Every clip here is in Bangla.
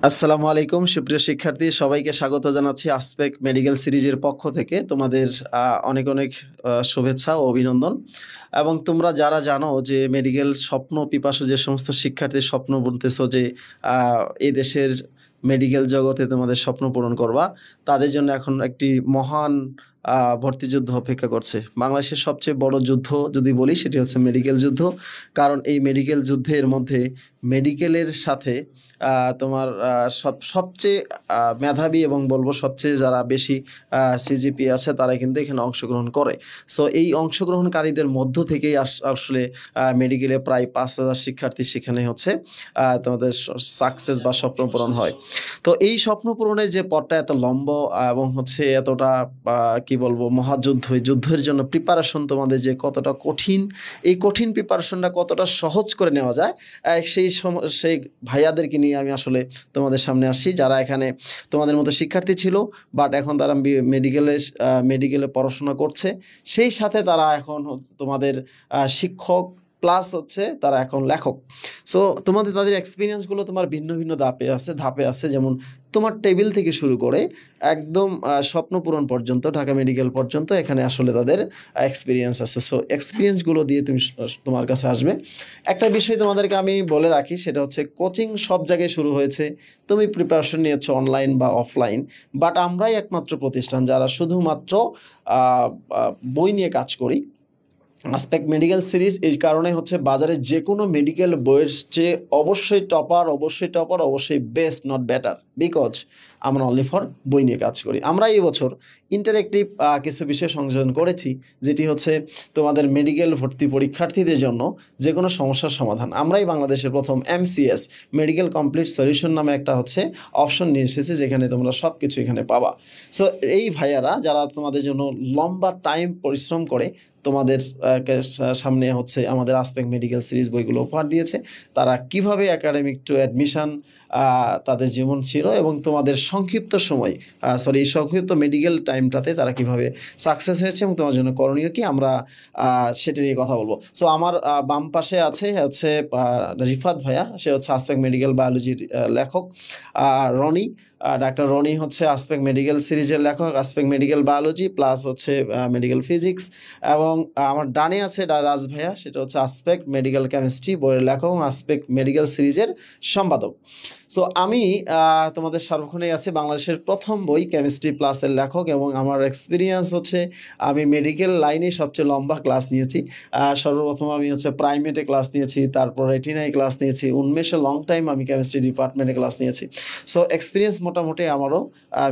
আসসালামু আলাইকুম সুপ্রিয় শিক্ষার্থী সবাইকে স্বাগত জানাচ্ছি আসপেক মেডিকেল সিরিজের পক্ষ থেকে তোমাদের অনেক অনেক শুভেচ্ছা ও অভিনন্দন এবং তোমরা যারা জানো যে মেডিকেল স্বপ্ন পিপাসু যে সমস্ত শিক্ষার্থীর স্বপ্ন বলতেছো যে এই দেশের মেডিকেল জগতে তোমাদের স্বপ্ন পূরণ করবা তাদের জন্য এখন একটি মহান ভর্তি যুদ্ধ অপেক্ষা করছে। বাংলাদেশের সবচেয়ে বড় যুদ্ধ যদি বলি সেটি হচ্ছে মেডিকেল যুদ্ধ, কারণ এই মেডিকেল যুদ্ধের মধ্যে মেডিকেলের সাথে তোমার সবচেয়ে মেধাবী এবং বলবো সবচেয়ে যারা বেশি সিজিপি আছে তারা কিন্তু এখানে অংশগ্রহণ করে। সো এই অংশগ্রহণকারীদের মধ্য থেকেই আসলে মেডিকেলে প্রায় 5,000 শিক্ষার্থী সেখানে হচ্ছে তোমাদের সাকসেস বা স্বপ্ন পূরণ হয়। তো এই স্বপ্ন পূরণের যে পথটা এত লম্বা এবং হচ্ছে এতটা কি বলবো মহাযুদ্ধ, এই যুদ্ধের জন্য প্রিপারেশন তোমাদের যে কতটা কঠিন, এই কঠিন প্রিপারেশনটা কতটা সহজ করে নেওয়া যায় সেই ভাইয়াদেরকে নিয়ে আমি আসলে তোমাদের সামনে আসছি, যারা এখানে তোমাদের মতো শিক্ষার্থী ছিল বাট এখন তারা মেডিকেলে পড়াশোনা করছে, সেই সাথে তারা এখন তোমাদের শিক্ষক প্লাস হচ্ছে তারা এখন লেখক। সো তোমাদের তাদের এক্সপিরিয়েন্সগুলো তোমার ভিন্ন ভিন্ন ধাপে আছে, যেমন তোমার টেবিল থেকে শুরু করে একদম স্বপ্ন পূরণ পর্যন্ত ঢাকা মেডিকেল পর্যন্ত এখানে আসলে তাদের এক্সপিরিয়েন্স আছে। সো এক্সপিরিয়েন্সগুলো দিয়ে তুমি তোমার কাছে আসবে। একটা বিষয় তোমাদেরকে আমি বলে রাখি, সেটা হচ্ছে কোচিং সব জায়গায় শুরু হয়েছে, তুমি প্রিপারেশন নিয়েছো অনলাইন বা অফলাইন, বাট আমরাই একমাত্র প্রতিষ্ঠান যারা শুধুমাত্র বই নিয়ে কাজ করি। আসপেক মেডিকেল সিরিজ এই কারণে হচ্ছে বাজারে যে কোনো মেডিকেল বইয়ের চেয়ে অবশ্যই টপার, অবশ্যই বেস্ট, নট বেটার, বিকজ আমরা অনলি ফর বই নিয়ে কাজ করি। আমরা এই বছর ইন্টারেক্টিভ কিছু বিষয় সংযোজন করেছি, যেটি হচ্ছে তোমাদের মেডিকেল ভর্তি পরীক্ষার্থীদের জন্য যে কোনো সমস্যার সমাধান। আমরাই বাংলাদেশের প্রথম MCS মেডিকেল কমপ্লিট সলিউশন নামে একটা হচ্ছে অপশন নিয়ে এসেছি, যেখানে তোমরা সব কিছু এখানে পাবা। সো এই ভাইয়ারা যারা তোমাদের জন্য লম্বা টাইম পরিশ্রম করে তোমাদের সামনে হচ্ছে আমাদের আসপেক মেডিকেল সিরিজ বইগুলো উপহার দিয়েছে, তারা কিভাবে একাডেমিক টু অ্যাডমিশন তাদের জীবন ছিল এবং তোমাদের এই সংক্ষিপ্ত মেডিকেল টাইমটাতে তারা কিভাবে সাকসেস হয়েছে এবং তোমার জন্য করণীয় কি, আমরা সেটা নিয়ে কথা বলবো। সো আমার বাম পাশে আছে হচ্ছে রিফাত ভাইয়া, সে হচ্ছে আসপেক মেডিকেল বায়োলজির লেখক। রনি, ডাক্তার রনি হচ্ছে আসপেক মেডিকেল সিরিজের লেখক, আসপেক মেডিকেল বায়োলজি প্লাস হচ্ছে মেডিকেল ফিজিক্স। এবং আমার ডানে আছে রাজ ভাইয়া, সেটা হচ্ছে আসপেক মেডিকেল কেমিস্ট্রি বইয়ের লেখক এবং আসপেক মেডিকেল সিরিজের সম্পাদক। সো আমি তোমাদের সার্বক্ষণেই আছি বাংলাদেশের প্রথম বই কেমিস্ট্রি প্লাসের লেখক, এবং আমার এক্সপিরিয়েন্স হচ্ছে আমি মেডিকেল লাইনে সবচেয়ে লম্বা ক্লাস নিয়েছি। সর্বপ্রথম আমি হচ্ছে প্রাইমেটে ক্লাস নিয়েছি, তারপর রেটিনায় ক্লাস নিয়েছি, উন্মেষে লং টাইম আমি কেমিস্ট্রি ডিপার্টমেন্টে ক্লাস নিয়েছি। সো এক্সপিরিয়েন্স মোটামুটি আমারও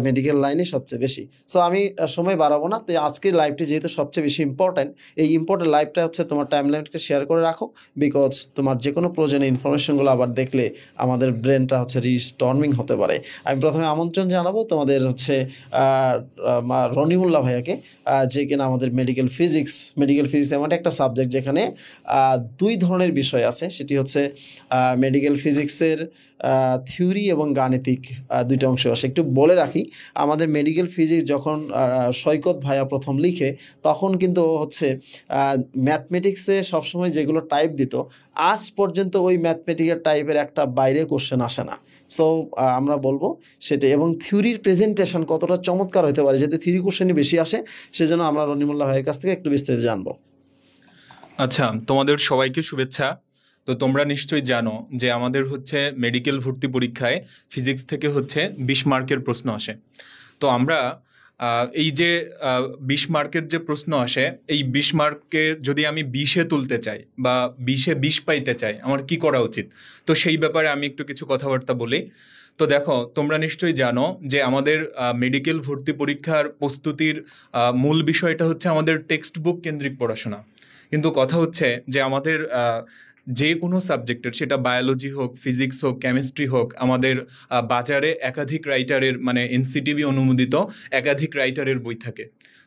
মেডিকেল লাইনে সবচেয়ে বেশি। সো আমি সময় বাড়াবো না, তো আজকের লাইভটি যেহেতু সবচেয়ে বেশি ইম্পর্ট্যান্ট, এই ইম্পর্টেন্ট লাইভটা হচ্ছে তোমার টাইমলাইনকে শেয়ার করে রাখো, বিকজ তোমার যে কোনো প্রয়োজনীয় ইনফরমেশনগুলো আবার দেখলে আমাদের ব্রেনটা হচ্ছে রিস্টর্মিং হতে পারে। আমি প্রথমে আমন্ত্রণ জানাবো তোমাদের হচ্ছে রনিমুল্লাহ ভাইয়াকে, যে কিনা আমাদের মেডিকেল ফিজিক্স এমন একটা সাবজেক্ট যেখানে দুই ধরনের বিষয় আছে, সেটি হচ্ছে মেডিকেল ফিজিক্সের থিওরি এবং গাণিতিক দুইটা অংশ আসে। একটু বলে রাখি, আমাদের মেডিকেল ফিজিক্স যখন সৈকত ভাইয়া প্রথম লিখে, তখন কিন্তু হচ্ছে ম্যাথমেটিক্সে সবসময় যেগুলো টাইপ দিত, আজ পর্যন্ত ওই ম্যাথমেটিক্যাল টাইপের একটা বাইরে কোশ্চেন আসে না। সো আমরা বলবো সেটাই, এবং থিওরির প্রেজেন্টেশন কতটা চমৎকার হতে পারে, যাতে থিওরি কোশ্চেনই বেশি আসে, সেজন্য আমরা রনিমুল্লাহ ভাইয়ের কাছ থেকে একটু বিস্তারিত জানবো। আচ্ছা, তোমাদের সবাইকে শুভেচ্ছা। তো তোমরা নিশ্চয়ই জানো যে আমাদের হচ্ছে মেডিকেল ভর্তি পরীক্ষায় ফিজিক্স থেকে হচ্ছে 20 মার্কের প্রশ্ন আসে। তো আমরা এই যে 20 মার্কের যে প্রশ্ন আসে, এই 20 মার্কের যদি আমি 20-এ তুলতে চাই বা 20-এ 20 পাইতে চাই, আমার কি করা উচিত? তো সেই ব্যাপারে আমি একটু কিছু কথাবার্তা বলি। তো দেখো, তোমরা নিশ্চয়ই জানো যে আমাদের মেডিকেল ভর্তি পরীক্ষার প্রস্তুতির মূল বিষয়টা হচ্ছে আমাদের টেক্সট বুক কেন্দ্রিক পড়াশোনা। কিন্তু কথা হচ্ছে যে আমাদের যে কোনো সাবজেক্টের, সেটা বায়োলজি হোক, ফিজিক্স হোক, কেমিস্ট্রি হোক, আমাদের বাজারে একাধিক রাইটারের, মানে NCTB অনুমোদিত একাধিক রাইটারের বই থাকে।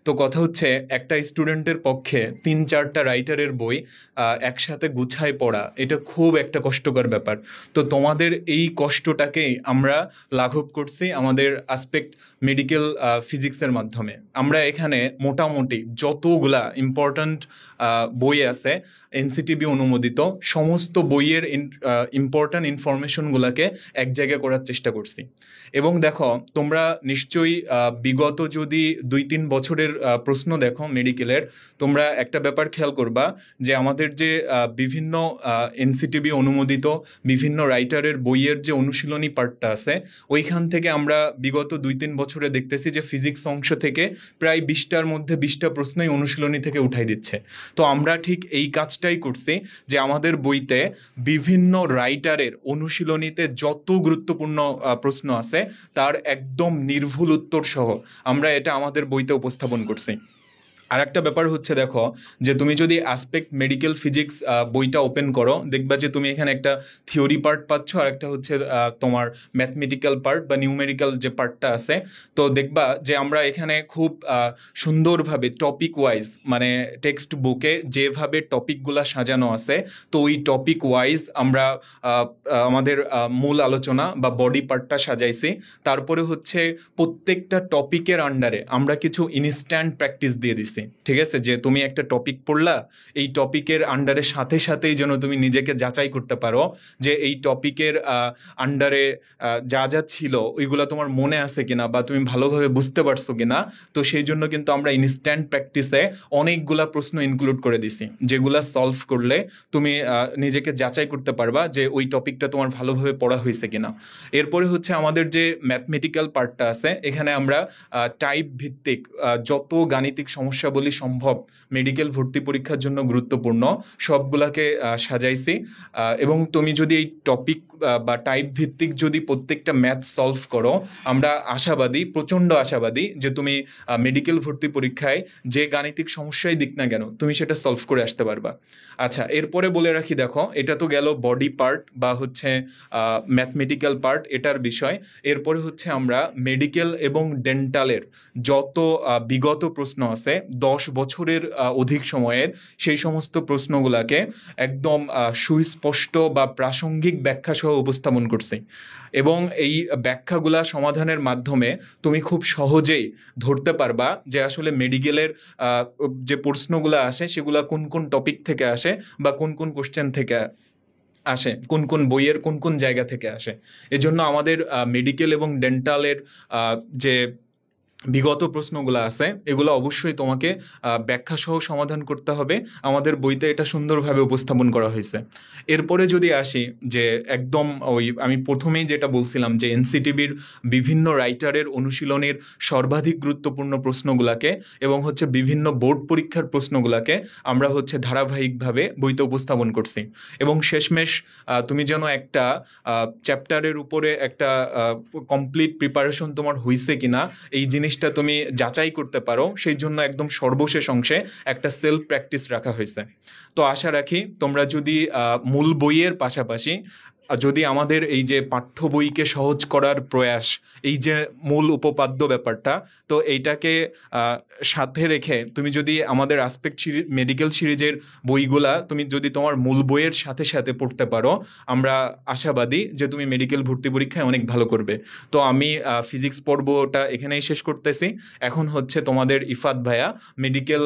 তো কথা হচ্ছে একটা স্টুডেন্টের পক্ষে 3-4টা রাইটারের বই একসাথে গুছায় পড়া এটা খুব একটা কষ্টকর ব্যাপার। তো তোমাদের এই কষ্টটাকেই আমরা লাঘব করছি আমাদের আসপেক্ট মেডিকেল ফিজিক্সের মাধ্যমে। আমরা এখানে মোটামুটি যতগুলা ইম্পর্ট্যান্ট বই আছে এনসিটিবি অনুমোদিত সমস্ত বইয়ের ইম্পর্ট্যান্ট ইনফরমেশনগুলোকে এক জায়গায় করার চেষ্টা করছি। এবং দেখো তোমরা নিশ্চয়ই বিগত যদি 2-3 বছরের প্রশ্ন দেখো মেডিকেলের, তোমরা একটা ব্যাপার খেয়াল করবা যে আমাদের যে বিভিন্ন এনসিটিবি অনুমোদিত বিভিন্ন রাইটারের বইয়ের যে অনুশীলনী পার্টটা আছে ওইখান থেকে আমরা বিগত 2-3 বছরে দেখতেছি যে ফিজিক্স অংশ থেকে প্রায় 20টার মধ্যে 20টা প্রশ্নই অনুশীলনী থেকে উঠাই দিচ্ছে। তো আমরা ঠিক এই কাজটাই করছি যে আমাদের বইতে বিভিন্ন রাইটারের অনুশীলনীতে যত গুরুত্বপূর্ণ প্রশ্ন আছে তার একদম নির্ভুল উত্তর সহ আমরা এটা আমাদের বইতে উপস্থাপন করছি। আর একটা ব্যাপার হচ্ছে দেখো যে তুমি যদি আসপেক্ট মেডিকেল ফিজিক্স বইটা ওপেন করো দেখবা যে তুমি এখানে একটা থিওরি পার্ট পাচ্ছ আর একটা হচ্ছে তোমার ম্যাথমেটিক্যাল পার্ট বা নিউমেরিক্যাল যে পার্টটা আছে। তো দেখবা যে আমরা এখানে খুব সুন্দরভাবে টপিক ওয়াইজ মানে টেক্সট বুকে যেভাবে টপিকগুলা সাজানো আছে তো ওই টপিক ওয়াইজ আমরা আমাদের মূল আলোচনা বা বডি পার্টটা সাজাইছি। তারপরে হচ্ছে প্রত্যেকটা টপিকের আন্ডারে আমরা কিছু ইনস্ট্যান্ট প্র্যাকটিস দিয়ে দিছি, ঠিক আছে? যে তুমি একটা টপিক পড়লা, এই টপিকের আন্ডারে সাথে সাথেই যেন তুমি নিজেকে যাচাই করতে পারো যে এই টপিকের আন্ডারে যা যা ছিল ওইগুলো তোমার মনে আছে কিনা বা তুমি ভালোভাবে বুঝতে পারছো কিনা। তো সেই জন্য কিন্তু আমরা ইনস্ট্যান্ট প্র্যাকটিসে অনেকগুলা প্রশ্ন ইনক্লুড করে দিছি যেগুলা সলভ করলে তুমি নিজেকে যাচাই করতে পারবা যে ওই টপিকটা তোমার ভালোভাবে পড়া হয়েছে কিনা। এরপরে হচ্ছে আমাদের যে ম্যাথমেটিক্যাল পার্টটা আছে এখানে আমরা টাইপ ভিত্তিক যত গাণিতিক সমস্যাবলী সম্ভব মেডিকেল ভর্তি পরীক্ষার জন্য গুরুত্বপূর্ণ সবগুলাকে সাজাইছি। এবং তুমি যদি এই টপিক বা টাইপ ভিত্তিক যদি প্রত্যেকটা ম্যাথ সলভ করো আমরা আশাবাদী, প্রচণ্ড আশাবাদী যে তুমি মেডিকেল ভর্তি পরীক্ষায় যে গাণিতিক সমস্যাই দিক না কেন তুমি সেটা সলভ করে আসতে পারবা। আচ্ছা, এরপরে বলে রাখি, দেখো এটা তো গেল বডি পার্ট বা হচ্ছে ম্যাথমেটিক্যাল পার্ট এটার বিষয়। এরপরে হচ্ছে আমরা মেডিকেল এবং ডেন্টালের যত বিগত প্রশ্ন আছে 10 বছরের অধিক সময়ের সেই সমস্ত প্রশ্নগুলাকে একদম সুস্পষ্ট বা প্রাসঙ্গিক ব্যাখ্যা সহ উপস্থাপন করছি। এবং এই ব্যাখ্যাগুলা সমাধানের মাধ্যমে তুমি খুব সহজেই ধরতে পারবা যে আসলে মেডিকেলের যে প্রশ্নগুলো আসে সেগুলা কোন কোন টপিক থেকে আসে বা কোন কোন কোশ্চেন থেকে আসে, কোন কোন বইয়ের কোন কোন জায়গা থেকে আসে। এজন্য আমাদের মেডিকেল এবং ডেন্টালের যে বিগত প্রশ্নগুলো আছে এগুলো অবশ্যই তোমাকে ব্যাখ্যা সহ সমাধান করতে হবে। আমাদের বইতে এটা সুন্দরভাবে উপস্থাপন করা হয়েছে। এরপরে যদি আসি যে একদম ওই আমি প্রথমেই যেটা বলছিলাম যে এনসিটিবির বিভিন্ন রাইটারের অনুশীলনের সর্বাধিক গুরুত্বপূর্ণ প্রশ্নগুলোকে এবং হচ্ছে বিভিন্ন বোর্ড পরীক্ষার প্রশ্নগুলোকে আমরা হচ্ছে ধারাবাহিকভাবে বইতে উপস্থাপন করছি। এবং শেষমেশ তুমি যেন একটা চ্যাপ্টারের উপরে একটা কমপ্লিট প্রিপারেশন তোমার হয়েছে কিনা এই জিনিসটা তুমি যাচাই করতে পারো সেই জন্য একদম সর্বশেষ অংশে একটা সেলফ প্র্যাকটিস রাখা হয়েছে। তো আশা রাখি তোমরা যদি মূল বইয়ের পাশাপাশি যদি আমাদের এই যে পাঠ্য বইকে সহজ করার প্রয়াস, এই যে মূল উপপাদ্য ব্যাপারটা, তো এইটাকে সাথে রেখে তুমি যদি আমাদের আসপেক্ট মেডিকেল সিরিজের বইগুলা তুমি যদি তোমার মূল বইয়ের সাথে সাথে পড়তে পারো আমরা আশাবাদী যে তুমি মেডিকেল ভর্তি পরীক্ষায় অনেক ভালো করবে। তো আমি ফিজিক্স পর্বটা এখানেই শেষ করতেছি। এখন হচ্ছে তোমাদের ইফাত ভাইয়া মেডিকেল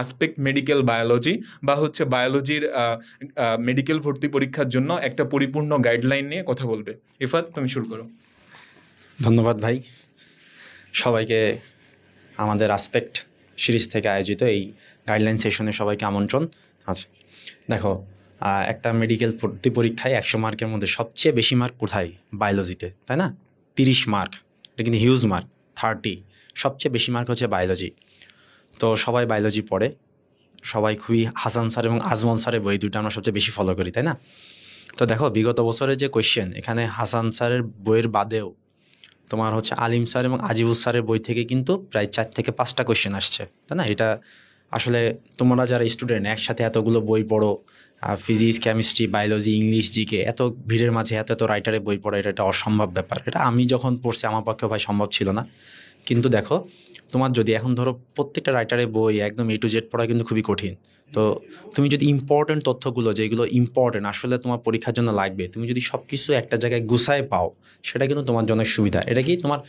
আসপেক্ট মেডিকেল বায়োলজি বা হচ্ছে বায়োলজির মেডিকেল ভর্তি পরীক্ষার জন্য একটা পরিপূর্ণ গাইডলাইন নিয়ে কথা বলবে। ইফাত, তুমি শুরু করো। ধন্যবাদ ভাই। সবাইকে আমাদের আসপেক্ট সিরিজ থেকে আয়োজিত এই গাইডলাইন সেশনে সবাইকে আমন্ত্রণ। আচ্ছা দেখো, একটা মেডিকেল ভর্তি পরীক্ষায় 100 মার্কের মধ্যে সবচেয়ে বেশি মার্ক কোথায়? বায়োলজিতে, তাই না? 30 মার্ক, এটা কিন্তু হিউজ মার্ক। 30, সবচেয়ে বেশি মার্ক হচ্ছে বায়োলজি। তো সবাই বায়োলজি পড়ে, সবাই খুবই হাসান স্যার এবং আজমল স্যারের বই দুটো আমরা সবচেয়ে বেশি ফলো করি, তাই না? তো দেখো বিগত বছরের যে কোয়েশ্চেন, এখানে হাসান স্যারের বইয়ের বাদেও তোমার হচ্ছে আলিম স্যার এবং আজিবুল স্যারের বই থেকে কিন্তু প্রায় 4 থেকে 5টা কোয়েশ্চেন আসছে, তাই না? এটা আসলে তোমরা যারা স্টুডেন্ট একসাথে এতগুলো বই পড়ো, physics, chemistry, biology, English, GK, এত ভিড়ের মাঝে এত রাইটারের বই পড়ো, এটা একটা অসম্ভব ব্যাপার। এটা আমি যখন পড়ছি আমার পক্ষে ভাই সম্ভব ছিল না। কিন্তু দেখো তোমার যদি এখন ধরো প্রত্যেকটা রাইটারের বই একদম A to Z পড়া কিন্তু খুবই কঠিন। তো তুমি যদি ইম্পর্টেন্ট তথ্যগুলো যেগুলো ইম্পর্টেন্ট আসলে তোমার পরীক্ষার জন্য লাগবে, তুমি যদি সব কিছু একটা জায়গায় গুছায় পাও, সেটা কিন্তু তোমার জন্য সুবিধা। এটা কি তোমার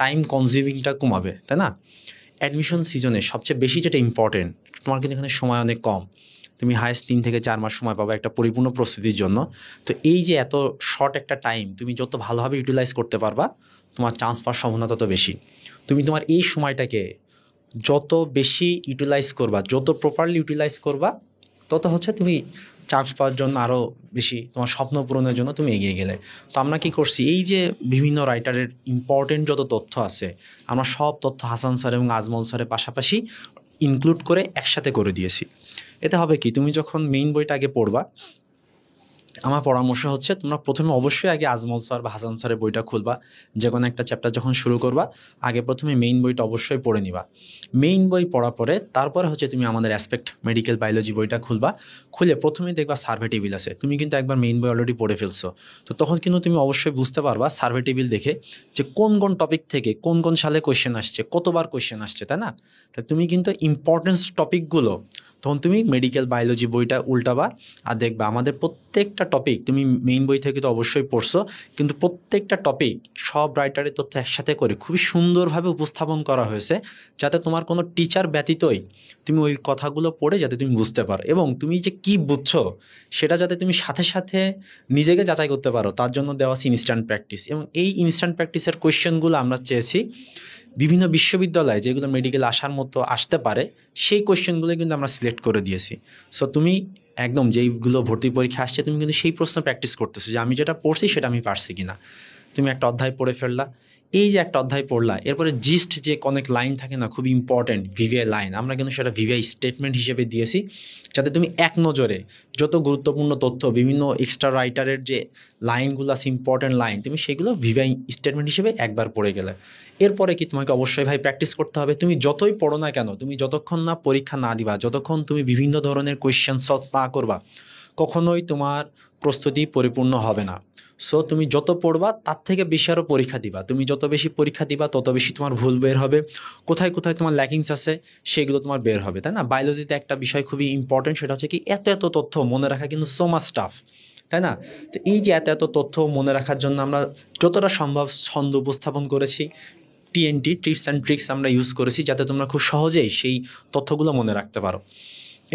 টাইম কনজিউমিংটা কমাবে, তাই না? অ্যাডমিশন সিজনে সবচেয়ে বেশি যেটা ইম্পর্টেন্ট, তোমার কিন্তু এখানে সময় অনেক কম। তুমি হায়েস্ট 3 থেকে 4 মাস সময় পাবে একটা পরিপূর্ণ প্রস্তুতির জন্য। তো এই যে এত শর্ট একটা টাইম তুমি যত ভালোভাবে ইউটিলাইজ করতে পারবা, তোমার চান্স পাওয়ার সম্ভাবনা তত বেশি। তুমি তোমার এই সময়টাকে যত বেশি ইউটিলাইজ করবা, যত প্রপারলি ইউটিলাইজ করবা, তত হচ্ছে তুমি চান্স পাওয়ার জন্য আরও বেশি, তোমার স্বপ্ন পূরণের জন্য তুমি এগিয়ে গেলে। তো আমরা কি করছি, এই যে বিভিন্ন রাইটারের ইম্পর্টেন্ট যত তথ্য আছে, আমরা সব তথ্য হাসান স্যার এবং আজমল স্যারের পাশাপাশি ইনক্লুড করে একসাথে করে দিয়েছি। এতে হবে কি, তুমি যখন মেইন বইটা আগে পড়বা, আমার পরামর্শ হচ্ছে তোমরা প্রথমে অবশ্যই আগে আজমল স্যার বা হাসান স্যারের বইটা খুলবা। যে কোনো একটা চ্যাপ্টার যখন শুরু করবা, আগে প্রথমে মেইন বইটা অবশ্যই পড়ে নিবা। মেইন বই পড়ার পরে তারপরে হচ্ছে তুমি আমাদের অ্যাসপেক্ট মেডিকেল বায়োলজি বইটা খুলবা। খুলে প্রথমেই দেখবা সার্ভে টেবিল আছে, তুমি কিন্তু একবার মেইন বই অলরেডি পড়ে ফেলছো। তো তখন কিন্তু তুমি অবশ্যই বুঝতে পারবা সার্ভে টেবিল দেখে যে কোন কোন টপিক থেকে কোন কোন সালে কোয়েশ্চেন আসছে, কতবার কোয়েশ্চেন আসছে, তাই না? তা তুমি কিন্তু ইম্পর্টেন্স টপিকগুলো তখন তুমি মেডিকেল বায়োলজি বইটা উল্টাবা, আর দেখবা আমাদের প্রত্যেকটা টপিক তুমি মেইন বই থেকে তো অবশ্যই পড়ছো, কিন্তু প্রত্যেকটা টপিক সব রাইটারের তথ্য একসাথে করে খুবই সুন্দরভাবে উপস্থাপন করা হয়েছে, যাতে তোমার কোনো টিচার ব্যতীতই তুমি ওই কথাগুলো পড়ে যাতে তুমি বুঝতে পারো, এবং তুমি যে কি বুঝছো সেটা যাতে তুমি সাথে সাথে নিজেকে যাচাই করতে পারো, তার জন্য দেওয়া আছে ইনস্ট্যান্ট প্র্যাকটিস। এবং এই ইনস্ট্যান্ট প্র্যাকটিসের কোয়েশ্চেনগুলো আমরা চেয়েছি বিভিন্ন বিশ্ববিদ্যালয়ে যেগুলো মেডিকেল আসার মতো আসতে পারে, সেই কোয়েশ্চেনগুলো কিন্তু আমরা সিলেক্ট করে দিয়েছি। সো তুমি একদম যেইগুলো ভর্তি পরীক্ষা আসছে, তুমি কিন্তু সেই প্রশ্ন প্র্যাকটিস করতেছো যে আমি যেটা পড়ছি সেটা আমি পারছি কিনা। তুমি একটা অধ্যায় পড়ে ফেললা, এই যে একটা অধ্যায় পড়লা, এরপরে জিস্ট যে অনেক লাইন থাকে না, খুব ইম্পর্টেন্ট ভিভিআই লাইন, আমরা কিন্তু সেটা ভিভিআই স্টেটমেন্ট হিসেবে দিয়েছি, যাতে তুমি এক নজরে যত গুরুত্বপূর্ণ তথ্য বিভিন্ন এক্সট্রা রাইটারের যে লাইনগুলো আছে ইম্পর্টেন্ট লাইন, তুমি সেগুলো ভিভিআই স্টেটমেন্ট হিসেবে একবার পড়ে গেলে। এরপরে কি তোমাকে অবশ্যই ভাই প্র্যাকটিস করতে হবে। তুমি যতই পড়ো না কেন, তুমি যতক্ষণ না পরীক্ষা না দিবা, যতক্ষণ তুমি বিভিন্ন ধরনের কোয়েশ্চেন সলভ না করবা, কখনোই তোমার প্রস্তুতি পরিপূর্ণ হবে না। সো তুমি যত পড়বা তার থেকে বেশি আরও পরীক্ষা দিবা, তুমি যত বেশি পরীক্ষা দিবা তত বেশি তোমার ভুল বের হবে, কোথায় কোথায় তোমার ল্যাকিংস আছে সেগুলো তোমার বের হবে, তাই না? বায়োলজিতে একটা বিষয় খুবই ইম্পর্টেন্ট, সেটা হচ্ছে কি এত এত তথ্য মনে রাখা কিন্তু সো মাচ টাফ, তাই না? তো এই যে এত এত তথ্য মনে রাখার জন্য আমরা যতটা সম্ভব ছন্দ উপস্থাপন করেছি, টিএনটি টিপস অ্যান্ড ট্রিক্স আমরা ইউজ করেছি, যাতে তোমরা খুব সহজেই সেই তথ্যগুলো মনে রাখতে পারো।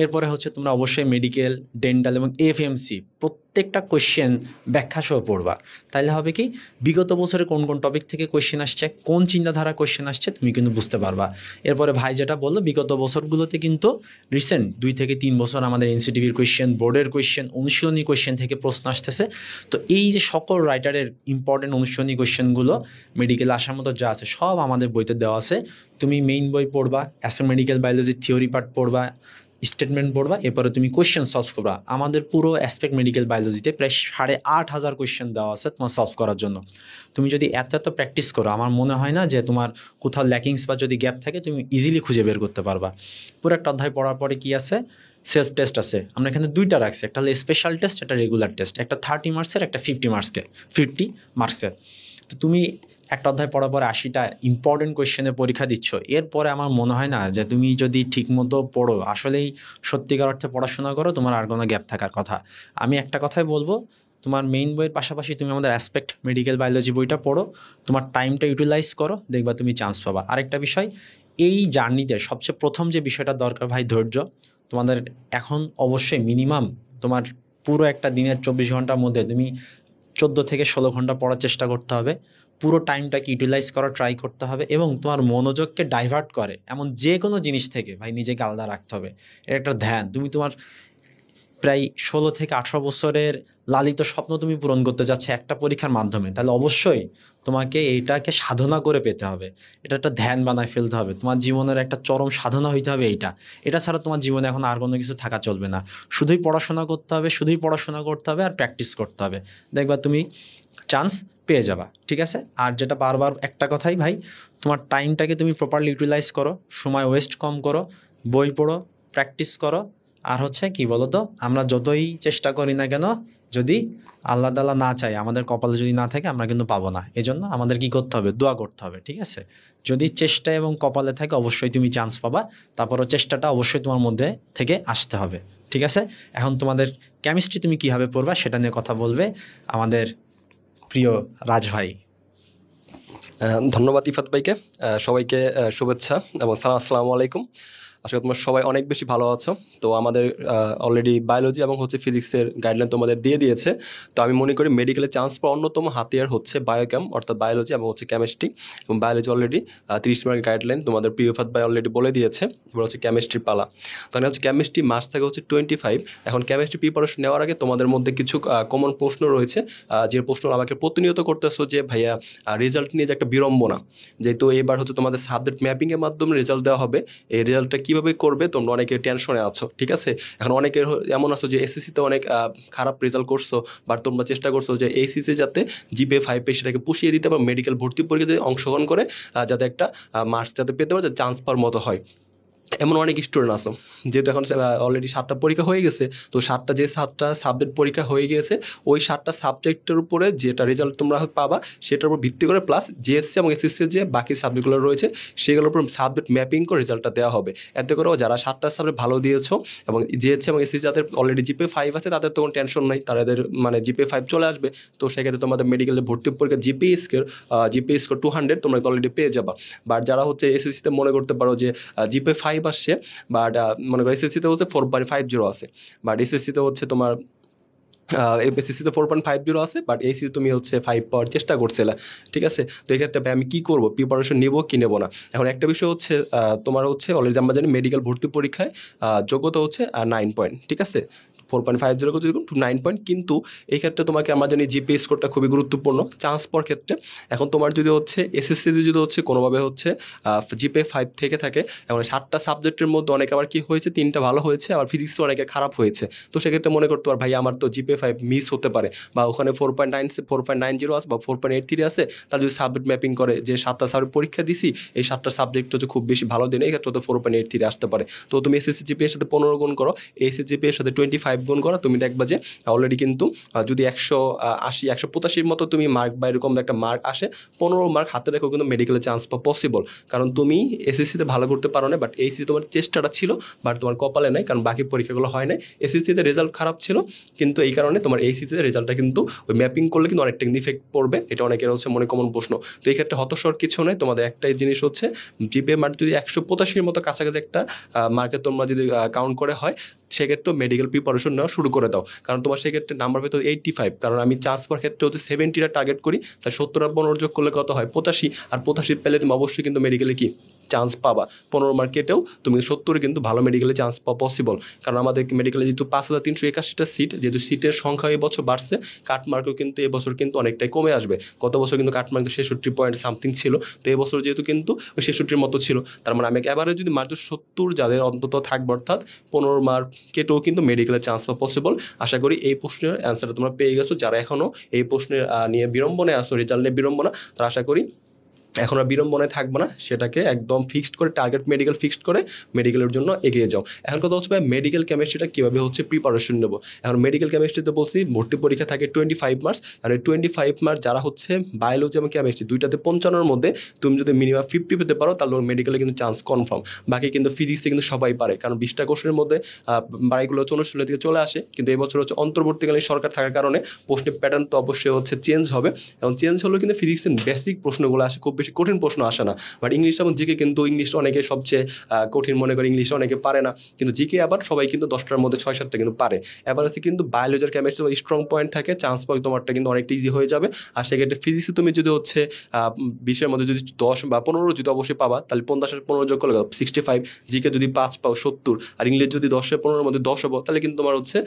এরপরে হচ্ছে তোমরা অবশ্যই মেডিকেল, ডেন্টাল এবং এফএমসি প্রত্যেকটা কোয়েশ্চেন ব্যাখ্যা সহ পড়বা। তাইলে হবে কি, বিগত বছরে কোন কোন টপিক থেকে কোয়েশ্চেন আসছে, কোন চিন্তাধারা কোয়েশ্চেন আসছে, তুমি কিন্তু বুঝতে পারবা। এরপরে ভাই যেটা বললো, বিগত বছরগুলোতে কিন্তু রিসেন্ট 2 থেকে 3 বছর আমাদের এনসিটিভির কোয়েশ্চেন, বোর্ডের কোয়েশ্চেন, অনুশীলনী কোয়েশ্চেন থেকে প্রশ্ন আসতেছে। তো এই যে সকল রাইটারের ইম্পর্টেন্ট অনুশীলনী কোয়েশ্চেনগুলো মেডিকেল আসার মতো যা আছে সব আমাদের বইতে দেওয়া আছে। তুমি মেইন বই পড়বা, অ্যাস্ট্রো মেডিকেল বায়োলজির থিওরি পার্ট পড়বা, স্টেটমেন্ট পড়বা, এরপরে তুমি কোয়েশ্চেন সলভ করবা। আমাদের পুরো অ্যাসপেক্ট মেডিকেল বায়োলজিতে প্রায় 8,500 কোয়েশ্চেন দেওয়া আছে তোমার সলভ করার জন্য। তুমি যদি এত এত প্র্যাকটিস করো, আমার মনে হয় না যে তোমার কোথাও ল্যাকিংস বা যদি গ্যাপ থাকে তুমি ইজিলি খুঁজে বের করতে পারবা। পুরো একটা অধ্যায় পড়ার পরে কি আছে, সেলফ টেস্ট আছে, আমরা এখানে 2টা রাখছি, একটা হলো স্পেশাল টেস্ট, একটা রেগুলার টেস্ট, একটা 30 মার্কসের, একটা 50 মার্কসের। তো তুমি একটা অধ্যায় পড়ার পরে 80টা ইম্পর্টেন্ট কোয়েশ্চেনের পরীক্ষা দিচ্ছ, এরপরে আমার মনে হয় না যে তুমি যদি ঠিকমতো পড়ো, আসলেই সত্যিকার অর্থে পড়াশোনা করো, তোমার আর কোনো গ্যাপ থাকার কথা। আমি একটা কথাই বলবো, তোমার মেইন বইয়ের পাশাপাশি তুমি আমাদের অ্যাসপেক্ট মেডিকেল বায়োলজি বইটা পড়ো, তোমার টাইমটা ইউটিলাইজ করো, দেখবা তুমি চান্স পাবা। আরেকটা বিষয়, এই জার্নিতে সবচেয়ে প্রথম যে বিষয়টা দরকার ভাই, ধৈর্য। তোমাদের এখন অবশ্যই মিনিমাম তোমার পুরো একটা দিনের 24 ঘন্টার মধ্যে তুমি 14 থেকে 16 ঘন্টা পড়ার চেষ্টা করতে হবে। পুরো টাইমটাকে ইউটিলাইজ করার ট্রাই করতে হবে, এবং তোমার মনোযোগকে ডাইভার্ট করে এমন যে কোনো জিনিস থেকে ভাই নিজেকে আলাদা রাখতে হবে। এর একটা ধ্যান, তুমি তোমার প্রায় 16 থেকে 18 বছরের লালিত স্বপ্ন তুমি পূরণ করতে যাচ্ছে একটা পরীক্ষার মাধ্যমে, তাহলে অবশ্যই তোমাকে এইটাকে সাধনা করে পেতে হবে, এটা একটা ধ্যান বানায় ফেলতে হবে, তোমার জীবনের একটা চরম সাধনা হইতে হবে এইটা। এটা ছাড়া তোমার জীবনে এখন আর কোনো কিছু থাকা চলবে না। শুধুই পড়াশোনা করতে হবে, শুধুই পড়াশোনা করতে হবে, আর প্র্যাকটিস করতে হবে, দেখবা তুমি চান্স পেয়ে যাবা, ঠিক আছে? আর যেটা বারবার একটা কথাই ভাই, তোমার টাইমটাকে তুমি প্রপারলি ইউটিলাইজ করো, সময় ওয়েস্ট কম করো, বই পড়ো, প্র্যাকটিস করো। আর হচ্ছে কি বলতো, আমরা যতই চেষ্টা করি না কেন, যদি আল্লাহ তাআলা না চায়, আমাদের কপালে যদি না থাকে, আমরা কিন্তু পাবো না। এজন্য আমাদের কি করতে হবে? দোয়া করতে হবে, ঠিক আছে? যদি চেষ্টা এবং কপালে থাকে অবশ্যই তুমি চান্স পাবা, তারপরও চেষ্টাটা অবশ্যই তোমার মধ্যে থেকে আসতে হবে, ঠিক আছে? এখন তোমাদের কেমিস্ট্রি তুমি কীভাবে পড়বা সেটা নিয়ে কথা বলবে আমাদের প্রিয় রাজ ভাই। ধন্যবাদ ইফাত ভাইকে। সবাইকে শুভেচ্ছা এবং আসসালামু আলাইকুম। আশা করি তোমরা সবাই অনেক বেশি ভালো আছো। তো আমাদের অলরেডি বায়োলজি এবং ফিজিক্সের গাইডলাইন তোমাদের দিয়ে দিয়েছে। তো আমি মনে করি মেডিকেলে চান্স পাওয়ার অন্যতম হাতিয়ার হচ্ছে বায়োকেম, অর্থাৎ বায়োলজি এবং কেমিস্ট্রি। এবং বায়োলজি অলরেডি 30 মার্কের গাইডলাইন তোমাদের প্রিয় ইফাত ভাই অলরেডি বলে দিয়েছে। এবার হচ্ছে কেমিস্ট্রির পালা। তাহলে কেমিস্ট্রি মাস থাকে 25। এখন কেমিস্ট্রি প্রিপারেশন নেওয়ার আগে তোমাদের মধ্যে কিছু কমন প্রশ্ন রয়েছে, যে প্রশ্ন আমাকে প্রতিনিয়ত করতেছো যে ভাইয়া রেজাল্ট নিয়ে যে একটা বিড়ম্বনা, যেহেতু এবার হচ্ছে তোমাদের সাবজেক্ট ম্যাপিংয়ের মাধ্যমে রেজাল্ট দেওয়া হবে, এই রেজাল্টটা কীভাবে করবে তোমরা অনেকে টেনশনে আছো, ঠিক আছে? এখন অনেকের এমন আছো যে এসএসসিতে অনেক খারাপ রেজাল্ট করছো, বাট তোমরা চেষ্টা করছো যে এইচএসসি যাতে জিপিএ 5 পেয়ে সেটাকে পুষিয়ে দিতে বা মেডিকেল ভর্তি পরীক্ষাতে অংশগ্রহণ করে যাতে একটা মার্কস যাতে পেতে পারে, যাতে চান্স পাওয়ার মতো হয়। এমন অনেক স্টুডেন্ট আছে, যেহেতু এখন অলরেডি 7টা পরীক্ষা হয়ে গেছে, তো 7টা সাবজেক্ট পরীক্ষা হয়ে গিয়েছে, ওই 7টা সাবজেক্টের উপরে যেটা রেজাল্ট তোমরা পাবা সেটার উপর ভিত্তি করে প্লাস জিএসসি এবং এসএসসির যে বাকি সাবজেক্টগুলো রয়েছে সেগুলোর উপর সাবজেক্ট ম্যাপিং করে রেজাল্টটা দেওয়া হবে। এতে করেও যারা 7টা সাবজেক্ট ভালো দিয়েছো এবং জিএসসি এবং এসএসসি যাদের অলরেডি জিপিএ 5 আছে তাদের তো কোনো টেনশন নাই, তাদের মানে জিপিএ 5 চলে আসবে। তো সেক্ষেত্রে তোমাদের মেডিকেলে ভর্তি পরীক্ষা জিপিএ স্কোর 200 তোমরা অলরেডি পেয়ে যাবা। বাট যারা হচ্ছে এসএসসিতে মনে করতে পারো যে জিপিএ 5 আসছে, বাট মনে করো এসএসসিতে হচ্ছে 4.50 আছে, বাট এসএসসিতে হচ্ছে তোমার এসএসসিতে 4.50 আছে, বাট এইচএসসি তুমি হচ্ছে 5 পাওয়ার চেষ্টা করছিলে, ঠিক আছে? তো এক্ষেত্রে আমি কী করবো, প্রিপারেশন নেবো কি নেবো না? এখন একটা বিষয় হচ্ছে তোমার হচ্ছে অলরেডি আমরা জানি মেডিকেল ভর্তি পরীক্ষায় যোগ্যতা হচ্ছে 9 পয়েন্ট, ঠিক আছে? 4.50 টু 9 পয়েন্ট। কিন্তু এই ক্ষেত্রে তোমাকে আমরা জানি জিপিএ স্কোরটা খুবই গুরুত্বপূর্ণ চান্স পাওয়ার ক্ষেত্রে। এখন তোমার যদি হচ্ছে এসএসসিতে যদি হচ্ছে কোনোভাবে হচ্ছে জিপিএ 5 থেকে থাকে, এখন 7টা সাবজেক্টের মধ্যে অনেকে আবার কী হয়েছে, 3টা ভালো হয়েছে, আবার ফিজিক্সও অনেকে খারাপ হয়েছে। তো সেক্ষেত্রে মনে করতে পার ভাই আমার তো জিপিএ 5 মিস হতে পারে, বা ওখানে 4.90 আছে বা 4.83 আছে, তাহলে যদি সাবজেক্ট ম্যাপিং করে যে 7টা সাবজেক্ট পরীক্ষা দিছি, এই 7টা সাবজেক্ট হচ্ছে খুব বেশি ভালো দিনে, এই ক্ষেত্রে তো 4.83 আসতে পারে। তো তুমি এসএসসি জিপিএ এর সাথে 15 গুণ করো, এসএসসি জিপিএ এর সাথে 25 গুণ করা, তুমি দেখবা যে অলরেডি কিন্তু যদি 180 185 মতো তুমি মার্ক বা এরকম একটা মার্ক আসে, 15 মার্ক হাতে রেখেও কিন্তু মেডিকেলে চান্স পাওয়া পসিবল। কারণ তুমি এসএসসিতে ভালো করতে পারো না, বাট এইচএসসি তোমার চেষ্টাটা ছিল, বাট তোমার কপালে নাই, কারণ বাকি পরীক্ষাগুলো হয় নাই। এসএসসিতে রেজাল্ট খারাপ ছিল, কিন্তু এই কারণে তোমার এইচএসসিতে রেজাল্টটা কিন্তু ওই ম্যাপিং করলে কিন্তু অনেকটা ইফেক্ট পড়বে, এটা অনেকের হচ্ছে মনে কমন প্রশ্ন। তো এই ক্ষেত্রে হতাশার কিছু নয়, তোমাদের একটাই জিনিস হচ্ছে জিপিএ মার্ক যদি 185 মতো কাছাকাছি একটা মার্কে তোমরা যদি কাউন্ট করে হয়, সেক্ষেত্রে মেডিকেল প্রিপারেশন নেওয়া শুরু করে দাও। কারণ তোমার সেক্ষেত্রে নাম্বার পেতে 85, কারণ আমি চান্স পাওয়ার ক্ষেত্রে হচ্ছে 70টা টার্গেট করি, তাই 70 আর 15 যোগ করলে কত হয় 85, আর 85 পেলে তুমি অবশ্যই কিন্তু মেডিকেলে কি চান্স পাবা। 15 মার্ক কেটেও তুমি 70 কিন্তু ভালো মেডিকেলে চান্স পাওয়া পসিবল। কারণ আমাদের মেডিকেলে যেহেতু 5381টা সিট, যেহেতু সিটের সংখ্যা এই বছর বাড়ছে, কাট মার্কও কিন্তু এবছর কিন্তু অনেকটাই কমে আসবে। গত বছর কিন্তু কাট মার্ক 66 পয়েন্ট সামথিং ছিল, তো এবছর যেহেতু কিন্তু ওই 66-র মতো ছিল, তার মানে আমি এবারে যদি মার্ক 70 যাদের অন্তত থাকবে, অর্থাৎ 15 মার্ক কেটেও কিন্তু মেডিকেলে চান্স পাওয়া পসিবল। আশা করি এই প্রশ্নের অ্যান্সারটা তোমরা পেয়ে গেছো। যারা এখনও এই প্রশ্নের নিয়ে বিড়ম্বনায় আসো, রেজাল্ট নিয়ে বিড়ম্বনা, তারা আশা করি এখন আর বিড়ম্বনায় থাকবে না, সেটাকে একদম ফিক্সড করে টার্গেট মেডিকেল ফিক্সড করে মেডিকেলের জন্য এগিয়ে যাও। এখন কথা হচ্ছে ভাই মেডিকেল কেমিস্ট্রিটা কীভাবে হচ্ছে প্রিপারেশন নেবো। এখন মেডিকেল কেমিস্ট্রিতে বলছি ভর্তি পরীক্ষা থাকে 25 মার্কস, আর এই 25 মার্ক যারা হচ্ছে বায়োলজি এবং কেমিস্ট্রি দুইটাতে 55-র মধ্যে তুমি যদি মিনিমাম 50 পেতে পারো, তাহলে মেডিকেলে কিন্তু চান্স কনফার্ম। বাকি কিন্তু ফিজিক্সে কিন্তু সবাই পারে, কারণ 20টা কোশ্চেনের মধ্যে বাড়িগুলো 64 থেকে চলে আসে। কিন্তু এবছর হচ্ছে অন্তর্বর্তীকালীন সরকার থাকার কারণে প্রশ্নের প্যাটার্ন তো অবশ্যই হচ্ছে চেঞ্জ হবে, এবং চেঞ্জ হলেও কিন্তু ফিজিক্সের বেসিক প্রশ্নগুলো আসে, খুব বেশি কঠিন প্রশ্ন আসে না। বাট ইংলিশ এবং জিকে কিন্তু ইংলিশটা অনেকে সবচেয়ে কঠিন মনে করে, ইংলিশে অনেকে পারে না, কিন্তু জিকে আবার সবাই কিন্তু 10টার মধ্যে 6-7টা কিন্তু পারে। এবার হচ্ছে কিন্তু বায়োলজি আর কেমিস্ট্রি স্ট্রং পয়েন্ট থাকে, চান্স পাওয়া তোমারটা কিন্তু অনেকটা ইজি হয়ে যাবে। আর সেক্ষেত্রে ফিজিক্সে তুমি যদি হচ্ছে 20-এর মধ্যে যদি 10 বা 15 যদি অবশ্যই পাবা, তাহলে 50 আর 15 যোগ করলে 65, জিকে যদি 5 পাও 70, আর ইংলিশ যদি 10-এর 15-এর মধ্যে 10 হবো, তাহলে কিন্তু তোমার হচ্ছে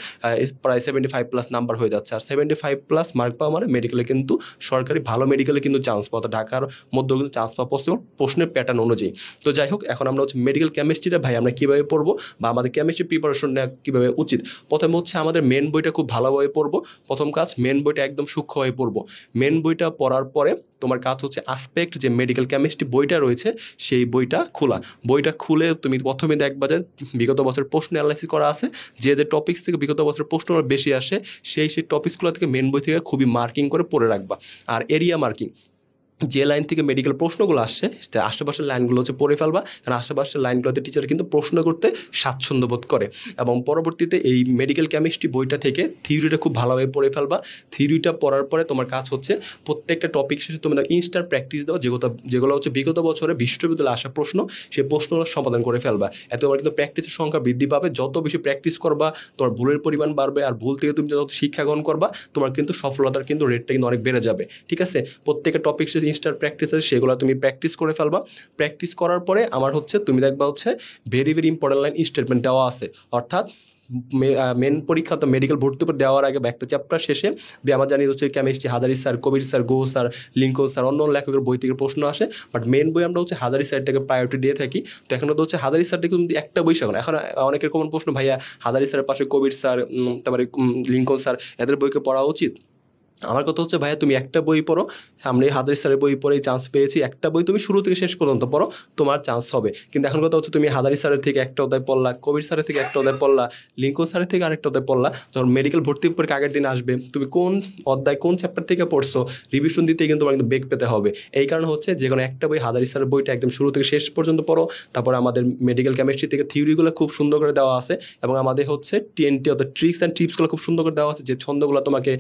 প্রায় 75+ নাম্বার হয়ে যাচ্ছে। আর 75+ মার্ক পাওয়া মানে মেডিকেলে কিন্তু সরকারি ভালো মেডিকেলে কিন্তু চান্স পাওয়া, ঢাকার মধ্যে মধ্যেও কিন্তু চান্স পাওয়া পসিবল প্রশ্নের প্যাটার্ন অনুযায়ী। তো যাই হোক, এখন আমরা হচ্ছে মেডিকেল কেমিস্ট্রিটা ভাই আমরা কীভাবে পড়বো বা আমাদের কেমিস্ট্রি প্রিপারেশন নেওয়া কীভাবে উচিত। প্রথমে হচ্ছে আমাদের মেন বইটা খুব ভালোভাবে পড়বো। প্রথম কাজ মেন বইটা একদম সূক্ষ্মভাবে পড়বো। মেন বইটা পড়ার পরে তোমার কাজ হচ্ছে আসপেক্ট যে মেডিকেল কেমিস্ট্রি বইটা রয়েছে সেই বইটা খোলা। বইটা খুলে তুমি প্রথমে দেখবা যে বিগত বছরের প্রশ্ন অ্যানালাইসিস করা আছে, যে টপিক্স থেকে বিগত বছরের প্রশ্ন বেশি আসে সেই টপিক্সগুলো থেকে মেন বই থেকে খুবই মার্কিং করে পড়ে রাখবা। আর এরিয়া মার্কিং, যে লাইন থেকে মেডিকেল প্রশ্নগুলো আসছে আশেপাশের লাইনগুলো হচ্ছে পড়ে ফেলবা, কারণ আশেপাশের লাইনগুলোতে টিচার কিন্তু প্রশ্ন করতে স্বাচ্ছন্দ্য বোধ করে। এবং পরবর্তীতে এই মেডিকেল কেমিস্ট্রি বইটা থেকে থিওরিটা খুব ভালোভাবে পড়ে ফেলবা। থিওরিটা পড়ার পরে তোমার কাজ হচ্ছে প্রত্যেকটা টপিক শেষে তুমি ইনস্টার প্র্যাকটিস দাও, যেগুলো হচ্ছে বিগত বছরে বিশ্ববিদ্যালয়ে আসা প্রশ্ন, সেই প্রশ্নগুলো সমাধান করে ফেলবা। এতে তোমার কিন্তু প্র্যাকটিসের সংখ্যা বৃদ্ধি পাবে। যত বেশি প্র্যাকটিস করবা তোমার ভুলের পরিমাণ বাড়বে, আর ভুল থেকে তুমি যত শিক্ষা গ্রহণ করবা তোমার কিন্তু সফলতার কিন্তু রেটটা কিন্তু অনেক বেড়ে যাবে। ঠিক আছে, প্রত্যেকটা টপিক শেষে ইনস্টার প্র্যাকটিস আছে সেগুলো তুমি প্র্যাকটিস করে ফেলবা। প্র্যাকটিস করার পরে আমার হচ্ছে তুমি দেখবা হচ্ছে very very important line statement দেওয়া আছে, অর্থাৎ মেন পরীক্ষা তো মেডিকেল ভর্তি করে দেওয়ার আগে বা একটা চ্যাপ্টার শেষে আমার জানি হচ্ছে chemistry Hazari sir, Kabir sir, Guha sir, Lincoln sir, অন্য লেখকের বই থেকে প্রশ্ন আসে, বাট মেন বই আমরা হচ্ছে হাজারি স্যারটাকে প্রায়োরিটি দিয়ে থাকি। তো এখন তো হচ্ছে হাজারি স্যারটা কিন্তু একটা বই এখন এখন অনেকের কমন প্রশ্ন, ভাইয়া হাজারি স্যারের পাশে কবির স্যার, তারপরে লিঙ্কন স্যার, এদের বইকে পড়া উচিত? আমার কথা হচ্ছে ভাইয়া তুমি একটা বই পড়ো, সামনে হাজারি স্যারের বই পড়েই চান্স পেয়েছি, একটা বই তুমি শুরু থেকে শেষ পর্যন্ত পড়ো, তোমার চান্স হবে। কিন্তু এখন কথা হচ্ছে তুমি হাজারি স্যারের থেকে একটা অধ্যায় পড়লা, কবির স্যারের থেকে একটা অধ্যায় পড়লা, লিঙ্কন স্যারের থেকে আরেকটা অধ্যায় পড়লা, যখন মেডিকেল ভর্তি পরীক্ষা আগের দিন আসবে তুমি কোন অধ্যায় কোন চ্যাপ্টার থেকে পড়ছো রিভিশন দিতে কিন্তু তোমার কিন্তু বেগ পেতে হবে। এই কারণে হচ্ছে যে কোনো একটা বই হাজারি স্যারের বইটা একদম শুরু থেকে শেষ পর্যন্ত পড়ো। তারপর আমাদের মেডিকেল কেমিস্ট্রি থেকে থিওরিগুলো খুব সুন্দর করে দেওয়া আছে, এবং আমাদের হচ্ছে টিএনটি অর্থাৎ ট্রিক্স অ্যান্ড টিপসগুলো খুব সুন্দর করে দেওয়া আছে, যে ছন্দগুলো তোমাকে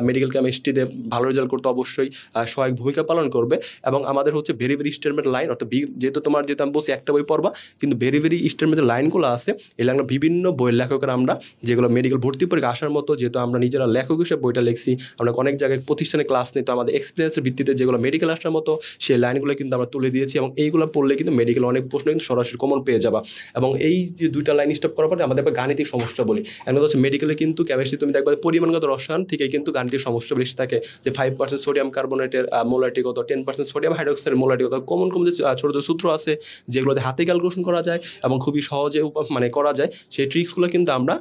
মেডিকেল কেমিস্ট্রিতে ভালো রেজাল্ট করতে অবশ্যই সহায়ক ভূমিকা পালন করবে। এবং আমাদের হচ্ছে ভেরি ভেরি স্টেটমেন্ট লাইন, অর্থাৎ যেহেতু আমি বলছি একটা বই পড়বা, কিন্তু ভেরি ভেরি স্টেটমেন্টের লাইনগুলো আছে, এই লাইনগুলো বিভিন্ন বইয়ের লেখকের আমরা যেগুলো মেডিকেল ভর্তি পরীক্ষা আসার মতো, যেহেতু আমরা নিজেরা লেখক হিসেবে বইটা লিখছি, আমরা অনেক জায়গায় প্রতিষ্ঠানে ক্লাস নিই, তো আমাদের এক্সপিরিয়েন্সের ভিত্তিতে যেগুলো মেডিকেল আসার মতো সেই লাইনগুলো কিন্তু আমরা তুলে দিয়েছি, এবং এইগুলো পড়লে কিন্তু মেডিকেল অনেক প্রশ্ন কিন্তু সরাসরি কমন পেয়ে যাবা। এবং এই যে দুইটা লাইন স্টপ করার পরে আমাদের গাণিতিক সমস্যা বলি, এখন হচ্ছে মেডিকেলে কিন্তু কেমিস্ট্রি তুমি দেখবে পরিমাণগত রসায়ন থেকে কিন্তু গাণিতিক সমস্যা বেশি থাকে, যে 5% সোডিয়াম কার্বনেটের মোলারিটি কত, 10% সোডিয়াম হাইড্রোক্সাইডের মোলারিটি কত, কমন যে ছোট ছোট সূত্র আছে যেগুলোতে হাতে ক্যালকুলেশন করা যায় এবং খুবই সহজে করা যায়, সেই ট্রিক্সগুলো কিন্তু আমরা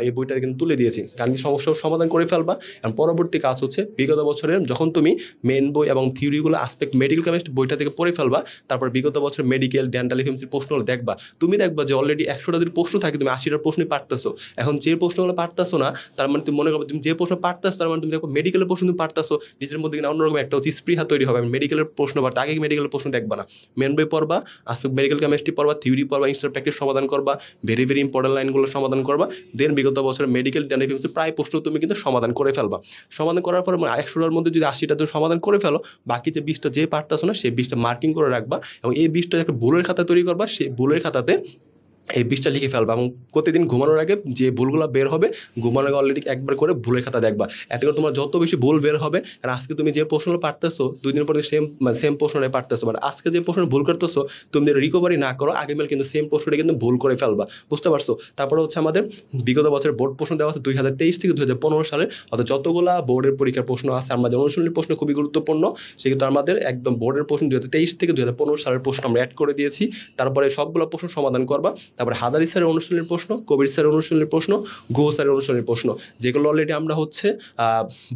এই বইটাতে কিন্তু তুলে দিয়েছি। গাণিতিক সমস্যার সমাধান করে ফেলবা। এবং পরবর্তী কাজ হচ্ছে বিগত বছরের যখন তুমি মেন বই এবং থিওরিগুলো আসপেক্ট মেডিকেল কেমিস্ট্রি বইটা থেকে পড়ে ফেলবা, তারপর বিগত বছরের মেডিকেল ডেন্টাল এফএমসির প্রশ্নগুলো দেখবা, তুমি দেখবা যে অলরেডি 100টা যদি প্রশ্ন থাকে তুমি 80টা প্রশ্নই পারতেছো। এখন যে প্রশ্নগুলো পারতেছো না তার মানে তুমি মনে করো তুমি যে প্রশ্ন পারতেছো তার মানে তুমি দেখো মেডিকেলের প্রশ্ন তুমি পারতেছো, নিজের মধ্যে কিন্তু অন্যরকম একটা হচ্ছে স্পৃহা তৈরি হবে। মেডিকেলের প্রশ্ন পারতে আগে মেডিকেলের প্রশ্ন দেখবা না, মেন বই পড়বা, আসপেক্ট মেডিকেল কেমিস্ট্রি পড়বা, থিওরি পড়বা, ইনস্টার প্র্যাকটিস সমাধান করবা, ভেরি ভেরি ইম্পর্টেন্ট লাইনগুলো সমাধান করবা, দেন বিগত বছরের মেডিকেল ডেন্টাল এফএমসি প্রায় প্রশ্ন তুমি কিন্তু সমাধান করে ফেলবা। সমাধান করার পর 100টার মধ্যে যদি 80টা তুমি সমাধান করে ফেলো, বাকি যে 20টা যে পারতেছো না সেই 20টা মার্কিং করে রাখবা, এবং এই 20টা একটা ভুলের খাতা তৈরি করবা, সেই ভুলের খাতাতে এই 20টা লিখে ফেলবা। এবং প্রতিদিন ঘুমানোর আগে যে ভুলগুলো বের হবে ঘুমানোর আগে অলরেডি একবার করে ভুলের খাতা দেখবা, এতে করে তোমার যত বেশি ভুল বের হবে। কারণ আজকে তুমি যে প্রশ্নটা পারতেছো 2 দিন পরে সেম প্রশ্নটাই পারতেছো, মানে আজকে যে প্রশ্ন ভুল করতেছো তুমি যদি রিকভারি না করো আগামীকাল কিন্তু সেম প্রশ্নটা কিন্তু ভুল করে ফেলবা, বুঝতে পারছো? তারপরে হচ্ছে আমাদের বিগত বছরের বোর্ড প্রশ্ন দেওয়া আছে 2023 থেকে 2015 সালের, অর্থাৎ যতগুলা বোর্ডের পরীক্ষার প্রশ্ন আছে, আমাদের অনুশীলনী প্রশ্ন খুবই গুরুত্বপূর্ণ, সেক্ষেত্রে আমাদের একদম বোর্ডের প্রশ্ন 2023 থেকে 2015 সালের প্রশ্ন আমরা অ্যাড করে দিয়েছি। তারপরে সবগুলো প্রশ্ন সমাধান করবা। তারপরে হাজারি স্যারের অনুশীলনের প্রশ্ন, কবির স্যারের অনুশীলনের প্রশ্ন, গুহ স্যারের অনুশীলনের প্রশ্ন, যেগুলো অলরেডি আমরা হচ্ছে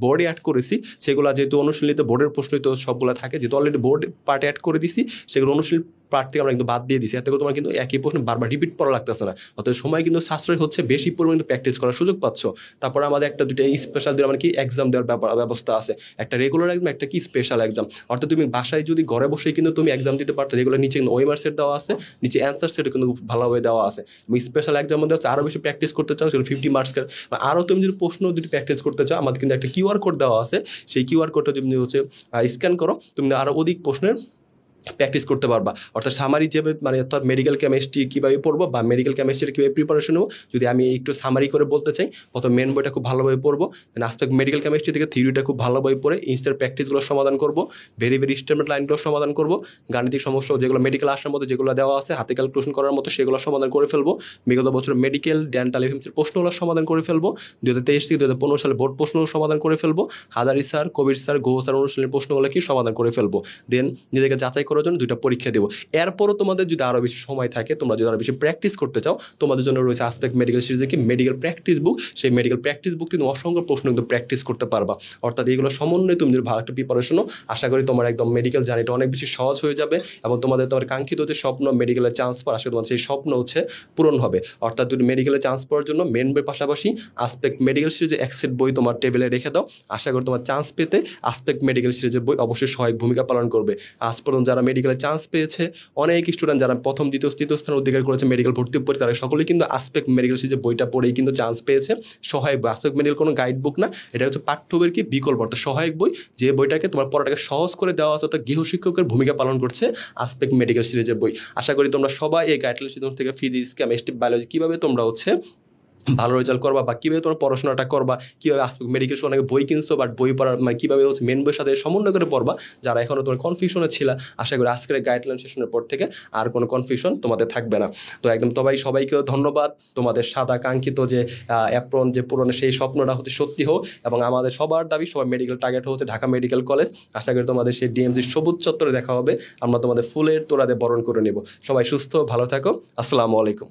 বোর্ডে অ্যাড করেছি, সেগুলো যেহেতু অনুশীলনীতে বোর্ডের প্রশ্নই তো সবগুলো থাকে, যেহেতু অলরেডি বোর্ড পার্টে অ্যাড করে দিছি, সেগুলো অনুশীলন পার্ট থেকে আমরা কিন্তু বাদ দিয়ে দিছি, এতে করে তোমার কিন্তু একই প্রশ্ন বারবার রিপিট পড়া লাগতেছে না, অর্থাৎ সময় কিন্তু সাশ্রয় হচ্ছে, বেশি পরিমাণে প্র্যাকটিস করার সুযোগ পাচ্ছ। তারপরে আমাদের একটা দুটো স্পেশাল দিয়ে কি এক্সাম দেওয়ার ব্যবস্থা আছে, একটা রেগুলার এক্সাম, একটা কি স্পেশাল এক্সাম, অর্থাৎ তুমি বাসায় যদি ঘরে বসেই কিন্তু তুমি এক্সাম দিতে পারতো, যেগুলো নিচে ওয়েমার সেট দেওয়া আছে, নিচে অ্যান্সার সেট কিন্তু ভালোভাবে দেওয়া আছে। তুমি স্পেশাল এক্সাম মধ্যে হচ্ছে আরও বেশি প্র্যাকটিস করতে চাও, সেগুলো 50 মার্কসের, আরও তুমি যদি প্রশ্ন যদি প্র্যাকটিস করতে চাও, আমাদের কিন্তু একটা কিউআর কোড দেওয়া আছে, সেই কিউআর কোডটা তুমি হচ্ছে স্ক্যান করো, তুমি আরও অধিক প্রশ্নের প্র্যাকটিস করতে পারবা। অর্থাৎ সামারি যেভাবে মানে অর্থাৎ মেডিকেল কেমিস্ট্রি কীভাবে পড়বো বা মেডিকেল কেমিস্ট্রির কীভাবে প্রিপারেশন নেবো, যদি আমি একটু সামারি করে বলতে চাই, প্রথম মেন বইটা খুব ভালোভাবে পড়বো, দেন আস্তে মেডিকেল কেমিস্ট্রি থেকে থিওরিটা খুব ভালোভাবে পড়ে ইনস্টার প্র্যাকটিসগুলো সমাধান করবো, ভেরি স্টেটমেন্ট লাইনগুলো সমাধান করবো, গাণিতিক সমস্যা যেগুলো মেডিকেল আসার মতো যেগুলো দেওয়া আছে হাতে ক্যালকুলেশন করার মতো সেগুলো সমাধান করে ফেলবো, বিগত বছর মেডিকেল ডেন্টাল এফএমসির প্রশ্নগুলো সমাধান করে ফেলবো, 2023 থেকে 2015 সালে বোর্ড প্রশ্নগুলো সমাধান করে ফেলবো, হাজারি sir, Kabir sir, Guha sir অনুষ্ঠানের প্রশ্নগুলো কি সমাধান করে ফেলবো, দেন নিজেকে যাচাই করার জন্য 2টা পরীক্ষা দেবো। এরপরও তোমাদের যদি আরও বেশি সময় থাকে, তোমরা যদি আরও বেশি প্র্যাকটিস করতে চাও, তোমাদের জন্য রয়েছে আসপেক্ট মেডিকেল সিরিজে কি মেডিকেল প্র্যাকটিস বুক। সেই মেডিকেল প্র্যাকটিস বুক তুমি অসংখ্য প্রশ্ন কিন্তু প্র্যাকটিস করতে পারবা। অর্থাৎ এইগুলো সমন্বয়ে তুমি যদি ভালো একটা প্রিপারেশনও, আশা করি তোমার একদম মেডিকেল জার্নিটা অনেক বেশি সহজ হয়ে যাবে এবং তোমাদের কাঙ্ক্ষিত যে স্বপ্ন মেডিকেলের চান্স পাওয়ার, আশা করি তোমার সেই স্বপ্ন পূরণ হবে। অর্থাৎ যদি মেডিকেলে চান্স পাওয়ার জন্য মেন বইয়ের পাশাপাশি আসপেক্ট মেডিকেল সিরিজে এক সেট বই তোমার টেবিলে রেখে দাও। আশা করি তোমার চান্স পেতে আসপেক্ট মেডিকেল সিরিজের বই অবশ্যই সহায়ক ভূমিকা পালন করবে। আজ পর্যন্ত যারা মেডিকেলে চান্স পেয়েছে, অনেক স্টুডেন্ট যারা প্রথম, দ্বিতীয়, তৃতীয় স্থান অধিকার করেছে মেডিকেল ভর্তি পরীক্ষা, তারা সকলেই কিন্তু আসপেক্ট মেডিকেল সিরিজের বইটা পড়েই কিন্তু চান্স পেয়েছে। সহায়ক বই, আসপেক্ট মেডিকেল কোনো গাইড বুক না, এটা হচ্ছে পাঠ্য বইয়ের কি বিকল্প, অর্থাৎ সহায়ক বই, যে বইটাকে তোমার পড়াটাকে সহজ করে দেওয়া আছে, অর্থাৎ গৃহশিক্ষকের ভূমিকা পালন করছে আসপেক্ট মেডিকেল সিরিজের বই। আশা করি তোমরা সবাই এই গাইডলাইন থেকে ফিজিক্স, কেমিস্ট্রি, বায়োলজি কীভাবে তোমরা ভালো রেজাল্ট করবা বা কীভাবে তোমার পড়াশোনাটা করবা, কীভাবে আসপেক্ট মেডিকেল অনেকে বই কিনছো, বাট বই পড়ার মানে কীভাবে মেন বইয়ের সাথে সমন্বয় করে পড়বা, যারা এখনও তোমার কনফিউশনে ছিল, আশা করি আজকের গাইডলাইন সেশনের পর থেকে আর কোনো কনফিউশন তোমাদের থাকবে না। তো একদম সবাইকে ধন্যবাদ। তোমাদের সাদা কাঙ্ক্ষিত যে অ্যাপ্রন যে পুরনো সেই স্বপ্নটা সত্যি হোক এবং আমাদের সবার দাবি সবাই মেডিকেল টার্গেট হচ্ছে ঢাকা মেডিকেল কলেজ। আশা করি তোমাদের সেই ডিএমসি সবুজ চত্বরে দেখা হবে, আমরা তোমাদের ফুলের তোড়াতে বরণ করে নেব। সবাই সুস্থ ভালো থাকো, আসসালামু আলাইকুম।